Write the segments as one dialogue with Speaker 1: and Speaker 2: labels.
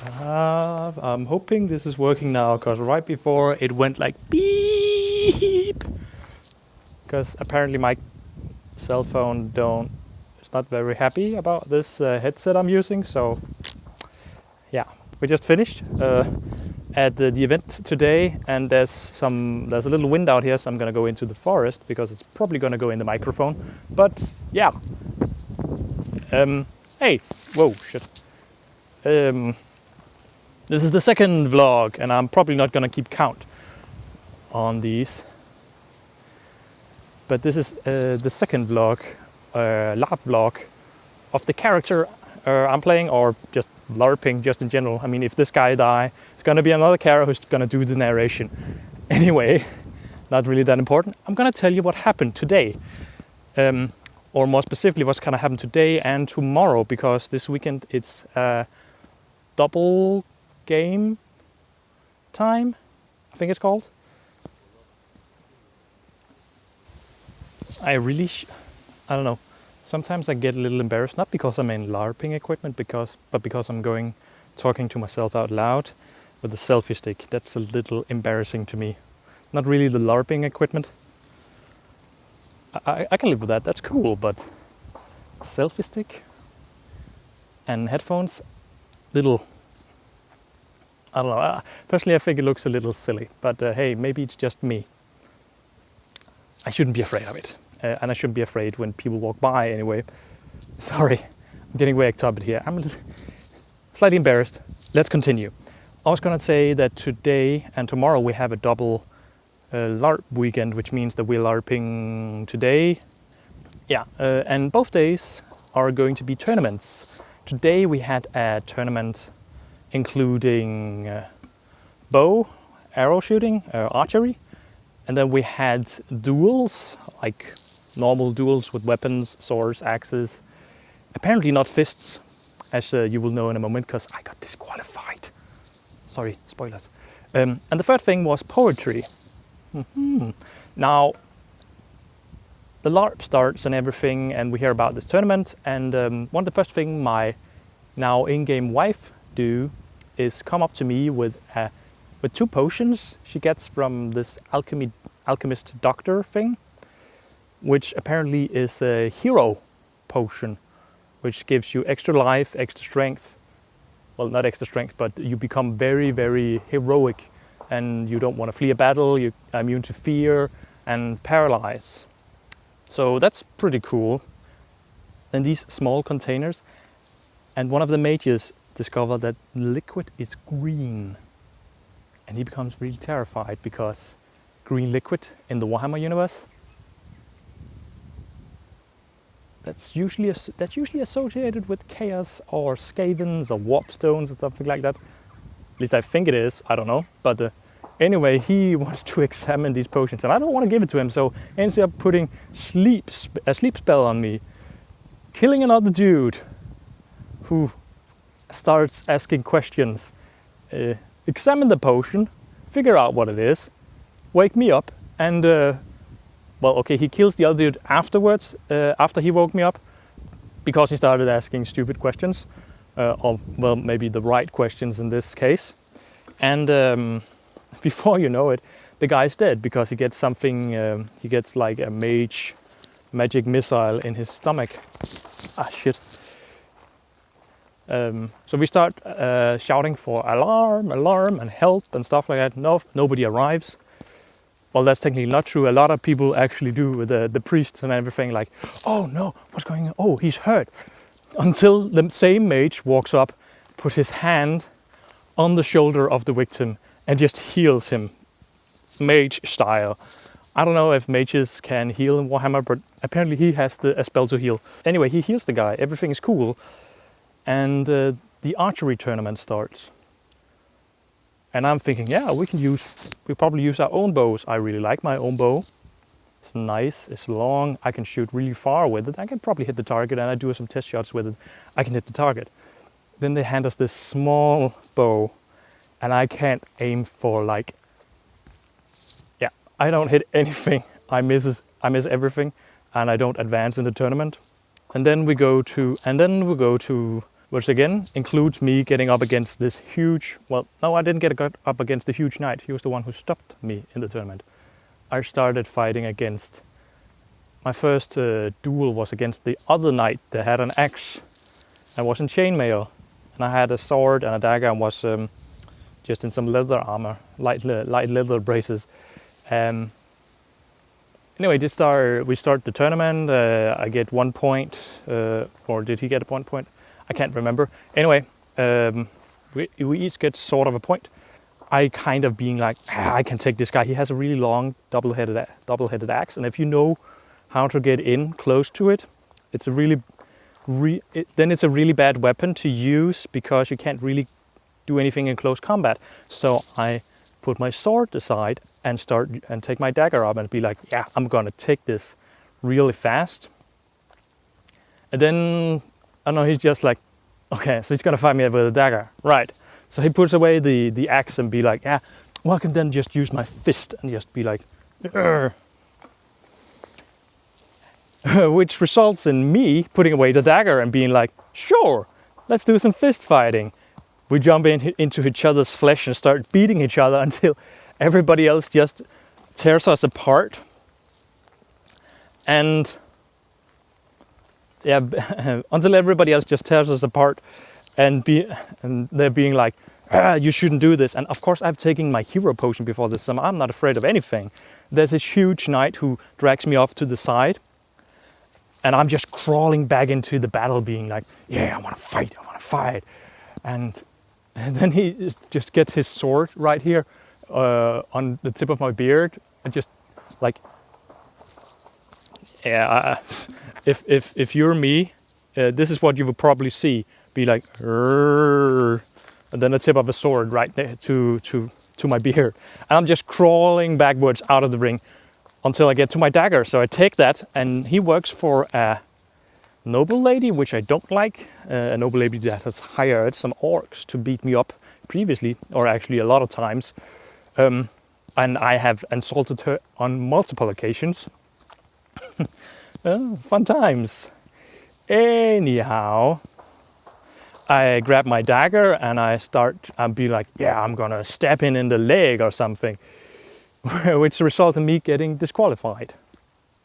Speaker 1: I'm hoping this is working now, because right before it went like beep. Because apparently my cell phone is not very happy about this headset I'm using. So yeah, we just finished at the event today, and there's a little wind out here, so I'm gonna go into the forest because it's probably gonna go in the microphone. But yeah, hey, whoa, shit. This is the second vlog, and I'm probably not gonna keep count on these. But this is the second vlog, LARP vlog, of the character I'm playing, or just LARPing just in general. I mean, if this guy dies, it's gonna be another character who's gonna do the narration. Anyway, not really that important. I'm gonna tell you what happened today. Or more specifically, what's gonna happen today and tomorrow, because this weekend it's double game time, I think it's called. I don't know. Sometimes I get a little embarrassed, not because I'm in LARPing equipment, but because I'm talking to myself out loud with the selfie stick. That's a little embarrassing to me. Not really the LARPing equipment. I can live with that. That's cool, but selfie stick and headphones, little. I don't know. Personally, I think it looks a little silly, but hey, maybe it's just me. I shouldn't be afraid of it. And I shouldn't be afraid when people walk by anyway. Sorry, I'm getting way excited here. I'm a little slightly embarrassed. Let's continue. I was going to say that today and tomorrow we have a double LARP weekend, which means that we're LARPing today. Yeah, and both days are going to be tournaments. Today we had a tournament including bow, arrow shooting, archery. And then we had duels, like normal duels with weapons, swords, axes. Apparently not fists, as you will know in a moment, because I got disqualified. Sorry, spoilers. And the third thing was poetry. Now, the LARP starts and everything, and we hear about this tournament. And one of the first things my now in-game wife do is come up to me with 2 potions she gets from this alchemist doctor thing, which apparently is a hero potion, which gives you extra life, extra strength. Well, not extra strength, but you become very, very heroic, and you don't want to flee a battle, you're immune to fear and paralyze. So that's pretty cool. And these small containers, and one of the mages discovered that liquid is green. And he becomes really terrified because green liquid in the Warhammer universe, that's usually associated with chaos or scavens or warp stones or something like that. At least I think it is, I don't know. But anyway, he wants to examine these potions and I don't want to give it to him, so he ends up putting a sleep spell on me, killing another dude who starts asking questions. Examine the potion, figure out what it is, wake me up, and he kills the other dude afterwards, after he woke me up, because he started asking stupid questions, or well, maybe the right questions in this case. And before you know it, the guy's dead because he gets something, he gets like a magic missile in his stomach. Ah, shit. So we start shouting for alarm and help and stuff like that. No, nobody arrives. Well, that's technically not true. A lot of people actually do, with the priests and everything, like, oh no, what's going on? Oh, he's hurt. Until the same mage walks up, puts his hand on the shoulder of the victim and just heals him, mage style. I don't know if mages can heal in Warhammer, but apparently he has a spell to heal. Anyway, he heals the guy, everything is cool. And the archery tournament starts. And I'm thinking, yeah, we probably use our own bows. I really like my own bow. It's nice, it's long, I can shoot really far with it. I can probably hit the target, and I do some test shots with it. I can hit the target. Then they hand us this small bow, and I can't aim for I don't hit anything. I miss everything, and I don't advance in the tournament. And then we go to which again includes me getting up against this huge, well, no, I didn't get up against the huge knight. He was the one who stopped me in the tournament. I started fighting against, my first duel was against the other knight that had an axe and was in chainmail. And I had a sword and a dagger and was just in some leather armor, light leather braces. Anyway, we start the tournament. I get 1 point, or did he get 1 point? I can't remember. Anyway, we each get sort of a point. I kind of being like, I can take this guy. He has a really long double-headed axe, and if you know how to get in close to it, it's a really then it's a really bad weapon to use because you can't really do anything in close combat. So I put my sword aside and take my dagger up and be like, yeah, I'm gonna take this really fast. And then I know he's just like, okay, so he's gonna fight me with a dagger, right? So he puts away the axe and be like, yeah, well, I can then just use my fist and just be like, which results in me putting away the dagger and being like, sure, let's do some fist fighting. We jump into each other's flesh and start beating each other until everybody else just tears us apart. And yeah, until everybody else just tears us apart and they're being like, you shouldn't do this. And of course, I've taken my hero potion before this, so I'm not afraid of anything. There's this huge knight who drags me off to the side. And I'm just crawling back into the battle being like, yeah, I want to fight. And then he just gets his sword right here on the tip of my beard. And just like, yeah, if you're me, this is what you would probably see. Be like, and then the tip of a sword right there to my beard. And I'm just crawling backwards out of the ring until I get to my dagger. So I take that, and he works for a noble lady, which I don't like. A noble lady that has hired some orcs to beat me up previously, or actually a lot of times. And I have insulted her on multiple occasions. Fun times. Anyhow, I grab my dagger and I'll be like, yeah, I'm gonna stab him in the leg or something. Which resulted in me getting disqualified.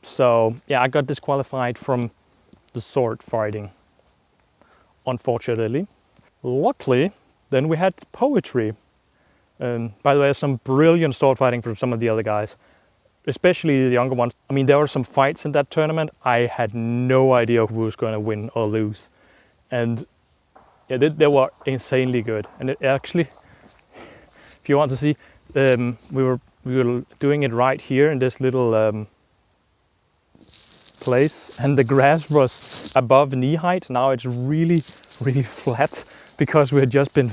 Speaker 1: So yeah, I got disqualified from the sword fighting, unfortunately. Luckily, then we had poetry. By the way, some brilliant sword fighting from some of the other guys, especially the younger ones. I mean, there were some fights in that tournament. I had no idea who was going to win or lose. And yeah, they were insanely good. And it actually, if you want to see, we were doing it right here in this little place, and the grass was above knee height. Now it's really, really flat because we had just been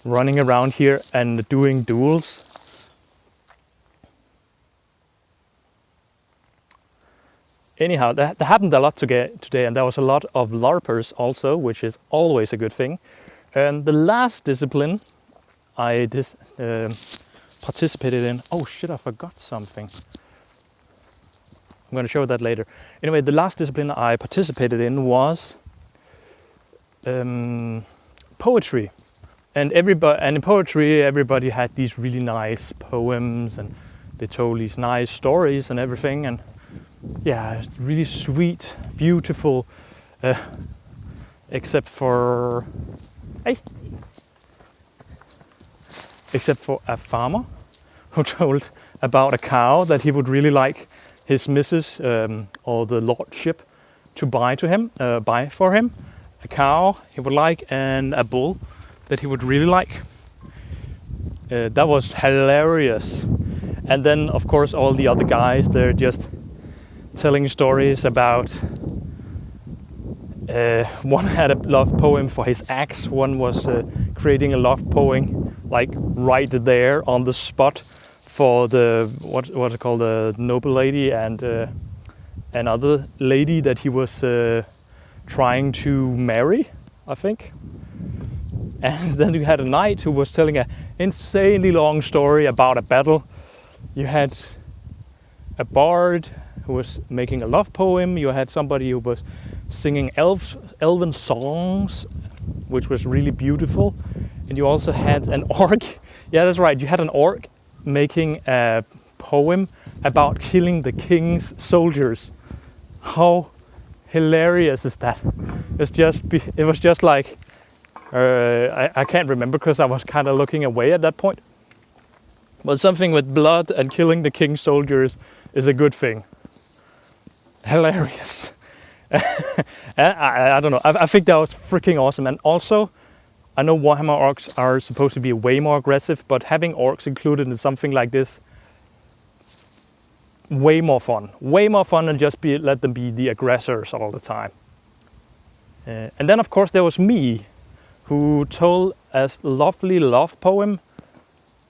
Speaker 1: running around here and doing duels. Anyhow, that happened a lot today, and there was a lot of LARPers also, which is always a good thing. And the last discipline I participated in. Oh shit, I forgot something. I'm going to show that later. Anyway, the last discipline I participated in was poetry. And in poetry, everybody had these really nice poems, and they told these nice stories and everything. And yeah, really sweet, beautiful, except for a farmer who told about a cow that he would really like his missus or the lordship to buy for him. A cow he would like, and a bull that he would really like. That was hilarious. And then, of course, all the other guys, they're just telling stories about one had a love poem for his axe. One was creating a love poem like right there on the spot for the what's it called, the noble lady and another lady that he was trying to marry, I think. And then you had a knight who was telling an insanely long story about a battle. You had a bard who was making a love poem. You had somebody who was singing elven songs. which was really beautiful. And you also had an orc. Yeah, that's right. You had an orc making a poem about killing the king's soldiers. How hilarious is that? It was just like, I can't remember because I was kind of looking away at that point. But something with blood and killing the king's soldiers is a good thing. Hilarious. I don't know. I think that was freaking awesome. And also, I know Warhammer orcs are supposed to be way more aggressive, but having orcs included in something like this, way more fun. Way more fun than just let them be the aggressors all the time. And then of course there was me, who told a lovely love poem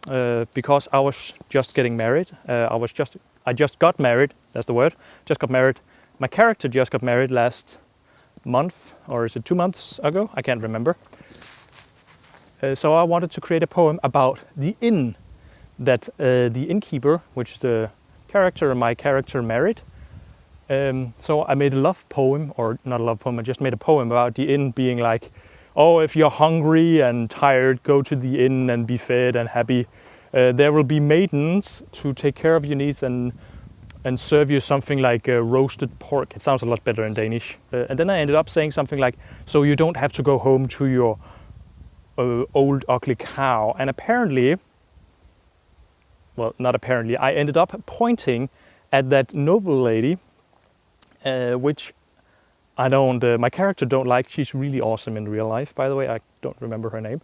Speaker 1: because I was just getting married. I just got married. That's the word. Just got married. My character just got married last month, or is it 2 months ago? I can't remember. So I wanted to create a poem about the inn that the innkeeper, which is the character my character married. So I made a love poem, or not a love poem, I just made a poem about the inn being like, oh, if you're hungry and tired, go to the inn and be fed and happy. There will be maidens to take care of your needs and serve you something like roasted pork. It sounds a lot better in Danish. And then I ended up saying something like, so you don't have to go home to your old ugly cow. And apparently, well, not apparently, I ended up pointing at that noble lady, which my character don't like. She's really awesome in real life, by the way. I don't remember her name.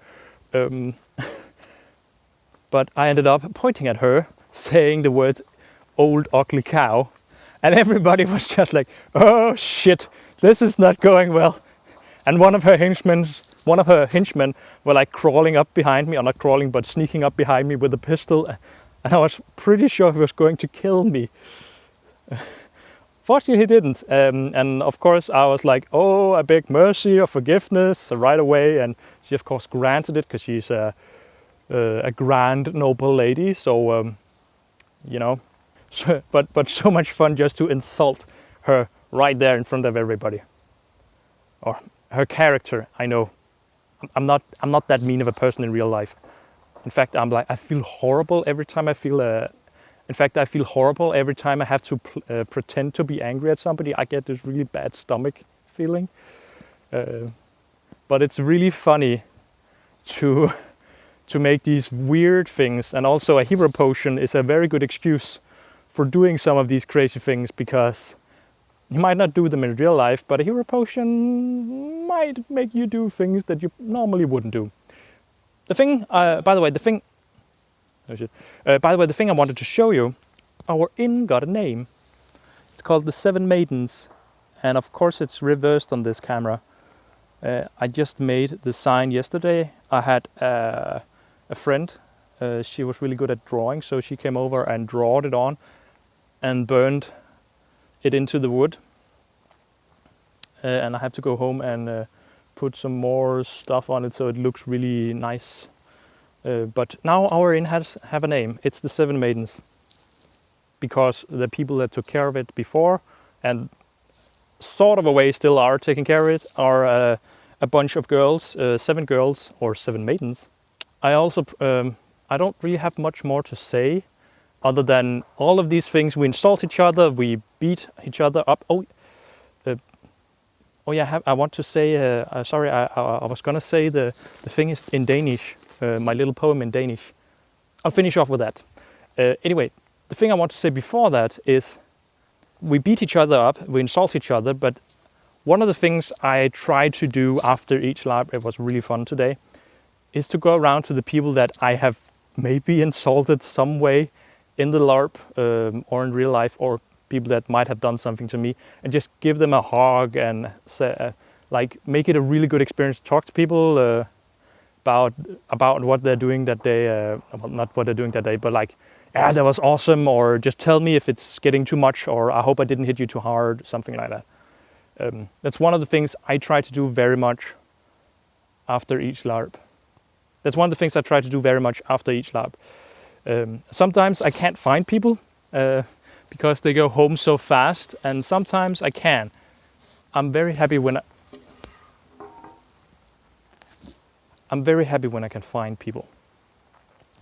Speaker 1: But I ended up pointing at her, saying the words, old ugly cow. And everybody was just like, oh shit, this is not going well. And one of her henchmen were like crawling up behind me, or not crawling, but sneaking up behind me with a pistol. And I was pretty sure he was going to kill me. Fortunately, he didn't. And of course, I was like, oh, I beg mercy or forgiveness right away. And she, of course, granted it because she's a grand, noble lady. So, you know, but so much fun just to insult her right there in front of everybody. Or her character, I know. I'm not that mean of a person in real life. In fact, I feel horrible every time I feel I feel horrible every time I have to pretend to be angry at somebody. I get this really bad stomach feeling. But it's really funny to make these weird things. And also a hero potion is a very good excuse for doing some of these crazy things, because you might not do them in real life, but a hero potion might make you do things that you normally wouldn't do. The thing I wanted to show you, our inn got a name. It's called the Seven Maidens, and of course it's reversed on this camera. I just made the sign yesterday. I had a friend, she was really good at drawing, so she came over and drawed it on and burned it into the wood. And I have to go home and put some more stuff on it so it looks really nice. But now our inn have a name. It's the Seven Maidens, because the people that took care of it before, and sort of a way still are taking care of it, are a bunch of girls, 7 girls or 7 maidens. I also I don't really have much more to say, other than all of these things. We insult each other, we beat each other up. I want to say. Sorry, I was gonna say the thing is in Danish. My little poem in Danish. I'll finish off with that. Anyway, the thing I want to say before that is we beat each other up, we insult each other, but one of the things I try to do after each LARP, it was really fun today, is to go around to the people that I have maybe insulted some way in the LARP or in real life, or people that might have done something to me, and just give them a hug and say, make it a really good experience to talk to people about what they're doing that day. Well, not what they're doing that day, but like, yeah, that was awesome, or just tell me if it's getting too much, or I hope I didn't hit you too hard, something like that. That's one of the things I try to do very much after each LARP. Sometimes I can't find people because they go home so fast, and sometimes I can. I'm very happy when I'm very happy when I can find people.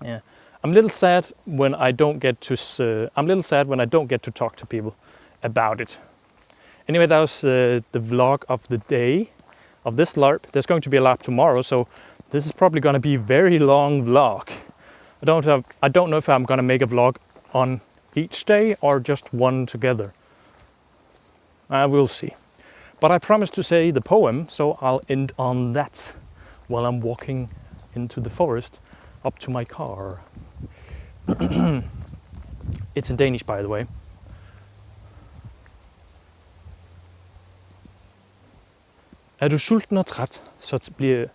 Speaker 1: Yeah, I'm a little sad when I don't get to. I'm a little sad when I don't get to talk to people about it. Anyway, that was the vlog of the day of this LARP. There's going to be a LARP tomorrow, so this is probably going to be a very long vlog. I don't know if I'm going to make a vlog on each day or just one together. I will see. But I promised to say the poem, so I'll end on that while I'm walking into the forest up to my car. It's in Danish, by the way. Er du sulten og træt, så bliver...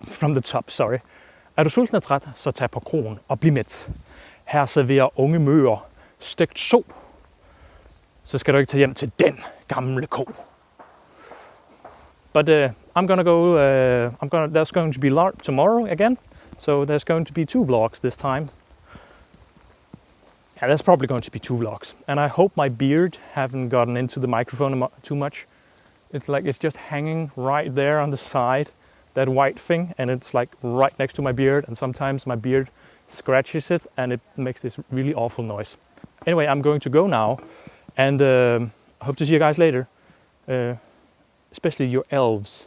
Speaker 1: From the top, sorry. Er du sulten og træt, så tag på krogen og bliv mæt. Her serverer unge møer stegt so. Så skal du ikke tage hjem til den gamle ko. But I'm gonna go. There's going to be LARP tomorrow again, so there's going to be 2 vlogs this time. Yeah, there's probably going to be 2 vlogs, and I hope my beard haven't gotten into the microphone too much. It's like it's just hanging right there on the side, that white thing, and it's like right next to my beard, and sometimes my beard scratches it, and it makes this really awful noise. Anyway, I'm going to go now, and I hope to see you guys later. Especially your elves.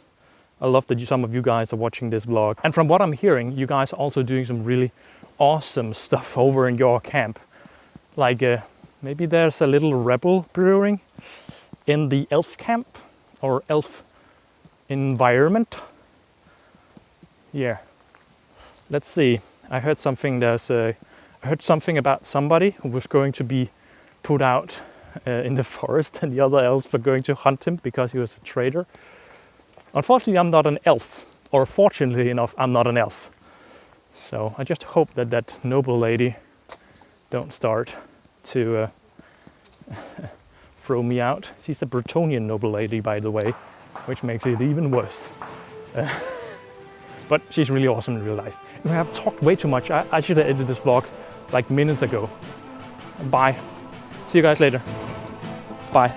Speaker 1: I love that some of you guys are watching this vlog. And from what I'm hearing, you guys are also doing some really awesome stuff over in your camp. Like maybe there's a little rebel brewing in the elf camp or elf environment. Yeah, let's see. I heard something. I heard something about somebody who was going to be put out in the forest, and the other elves were going to hunt him because he was a traitor. Unfortunately, I'm not an elf, or fortunately enough, I'm not an elf. So I just hope that that noble lady don't start to throw me out. She's the Bretonian noble lady, by the way, which makes it even worse. But she's really awesome in real life. If I have talked way too much, I should have ended this vlog like minutes ago. Bye. See you guys later. Bye.